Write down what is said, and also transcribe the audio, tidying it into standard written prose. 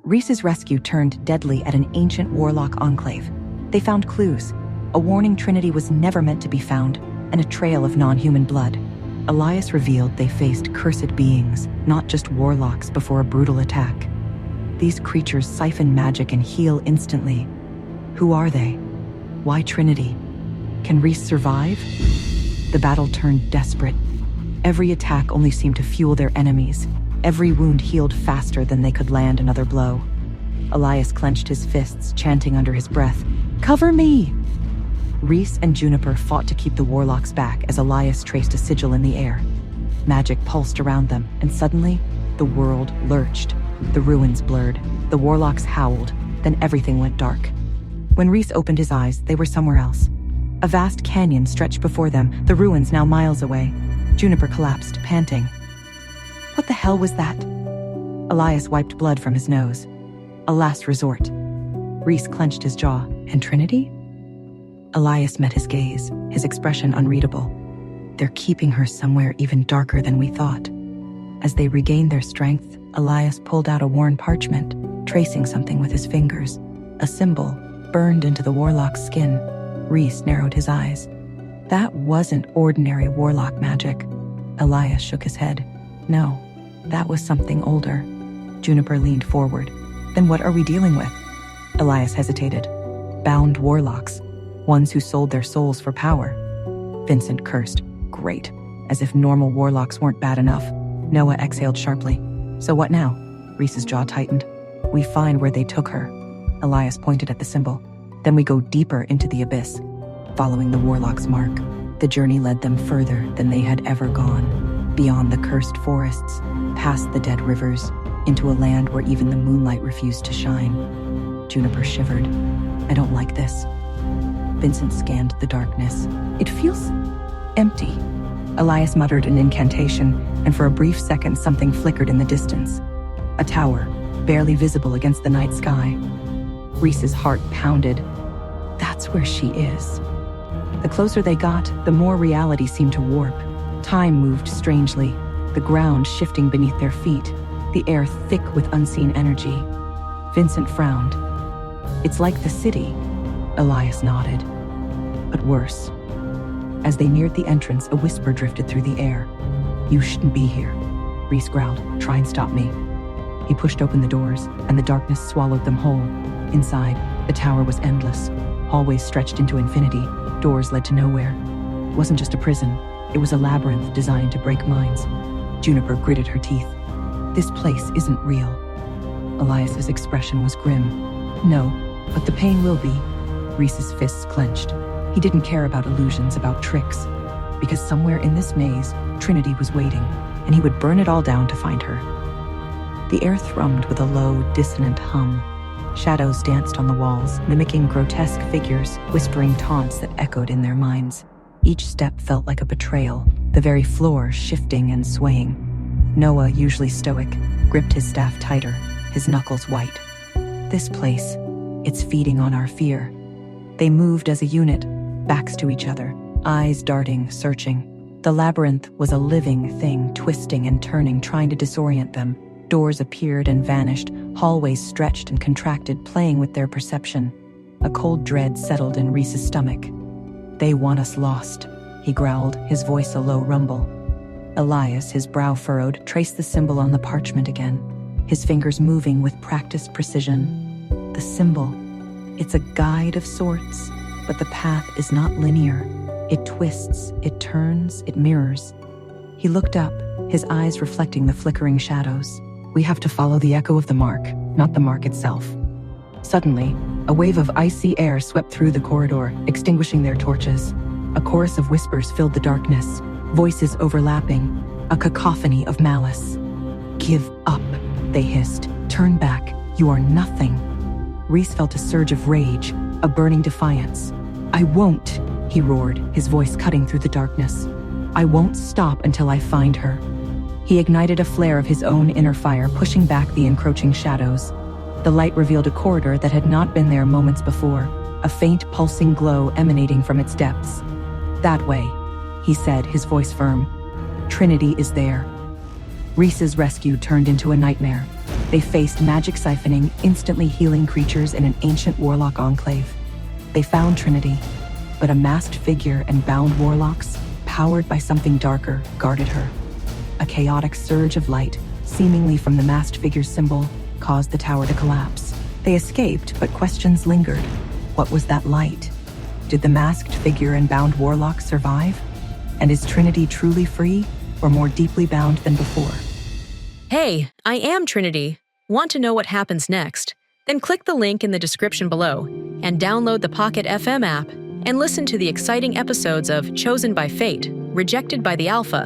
Reece's rescue turned deadly at an ancient warlock enclave. They found clues, a warning Trinity was never meant to be found, and a trail of non-human blood. Elias revealed they faced cursed beings, not just warlocks, before a brutal attack. These creatures siphon magic and heal instantly. Who are they? Why Trinity? Can Reece survive? The battle turned desperate. Every attack only seemed to fuel their enemies. Every wound healed faster than they could land another blow. Elias clenched his fists, chanting under his breath, "Cover me!" Reece and Juniper fought to keep the warlocks back as Elias traced a sigil in the air. Magic pulsed around them, and suddenly, the world lurched. The ruins blurred. The warlocks howled. Then everything went dark. When Reece opened his eyes, they were somewhere else. A vast canyon stretched before them, the ruins now miles away. Juniper collapsed, panting. What the hell was that? Elias wiped blood from his nose. A last resort. Reece clenched his jaw. And Trinity? Elias met his gaze, his expression unreadable. They're keeping her somewhere even darker than we thought. As they regained their strength, Elias pulled out a worn parchment, tracing something with his fingers. A symbol, burned into the warlock's skin. Reece narrowed his eyes. That wasn't ordinary warlock magic. Elias shook his head. No, that was something older. Juniper leaned forward. Then what are we dealing with? Elias hesitated. Bound warlocks. Ones who sold their souls for power. Vincent cursed. Great. As if normal warlocks weren't bad enough. Noah exhaled sharply. So what now? Reece's jaw tightened. We find where they took her. Elias pointed at the symbol. Then we go deeper into the abyss. Following the warlock's mark, the journey led them further than they had ever gone. Beyond the cursed forests, past the dead rivers, into a land where even the moonlight refused to shine. Juniper shivered. I don't like this. Vincent scanned the darkness. It feels empty. Elias muttered an incantation, and for a brief second something flickered in the distance. A tower, barely visible against the night sky. Reece's heart pounded. That's where she is. The closer they got, the more reality seemed to warp. Time moved strangely, the ground shifting beneath their feet, the air thick with unseen energy. Vincent frowned. It's like the city. Elias nodded. But worse. As they neared the entrance, a whisper drifted through the air. You shouldn't be here. Reece growled. Try and stop me. He pushed open the doors, and the darkness swallowed them whole. Inside, the tower was endless. Hallways stretched into infinity. Doors led to nowhere. It wasn't just a prison. It was a labyrinth designed to break minds. Juniper gritted her teeth. This place isn't real. Elias's expression was grim. No, but the pain will be. Reece's fists clenched. He didn't care about illusions, about tricks. Because somewhere in this maze, Trinity was waiting, and he would burn it all down to find her. The air thrummed with a low, dissonant hum. Shadows danced on the walls, mimicking grotesque figures, whispering taunts that echoed in their minds. Each step felt like a betrayal, the very floor shifting and swaying. Noah, usually stoic, gripped his staff tighter, his knuckles white. This place, it's feeding on our fear. They moved as a unit, backs to each other, eyes darting, searching. The labyrinth was a living thing, twisting and turning, trying to disorient them. Doors appeared and vanished, hallways stretched and contracted, playing with their perception. A cold dread settled in Reece's stomach. They want us lost, he growled, his voice a low rumble. Elias, his brow furrowed, traced the symbol on the parchment again, his fingers moving with practiced precision. The symbol, it's a guide of sorts, but the path is not linear. It twists, it turns, it mirrors. He looked up, his eyes reflecting the flickering shadows. We have to follow the echo of the mark, not the mark itself. Suddenly, a wave of icy air swept through the corridor, extinguishing their torches. A chorus of whispers filled the darkness, voices overlapping, a cacophony of malice. Give up, they hissed. Turn back, you are nothing. Reece felt a surge of rage, a burning defiance. I won't, he roared, his voice cutting through the darkness. I won't stop until I find her. He ignited a flare of his own inner fire, pushing back the encroaching shadows. The light revealed a corridor that had not been there moments before, a faint pulsing glow emanating from its depths. That way, he said, his voice firm. Trinity is there. Reece's rescue turned into a nightmare. They faced magic-siphoning, instantly healing creatures in an ancient warlock enclave. They found Trinity, but a masked figure and bound warlocks, powered by something darker, guarded her. A chaotic surge of light, seemingly from the masked figure's symbol, caused the tower to collapse. They escaped, but questions lingered. What was that light? Did the masked figure and bound warlock survive? And is Trinity truly free, or more deeply bound than before? Hey, I am Trinity. Want to know what happens next? Then click the link in the description below and download the Pocket FM app and listen to the exciting episodes of Chosen by Fate, Rejected by the Alpha,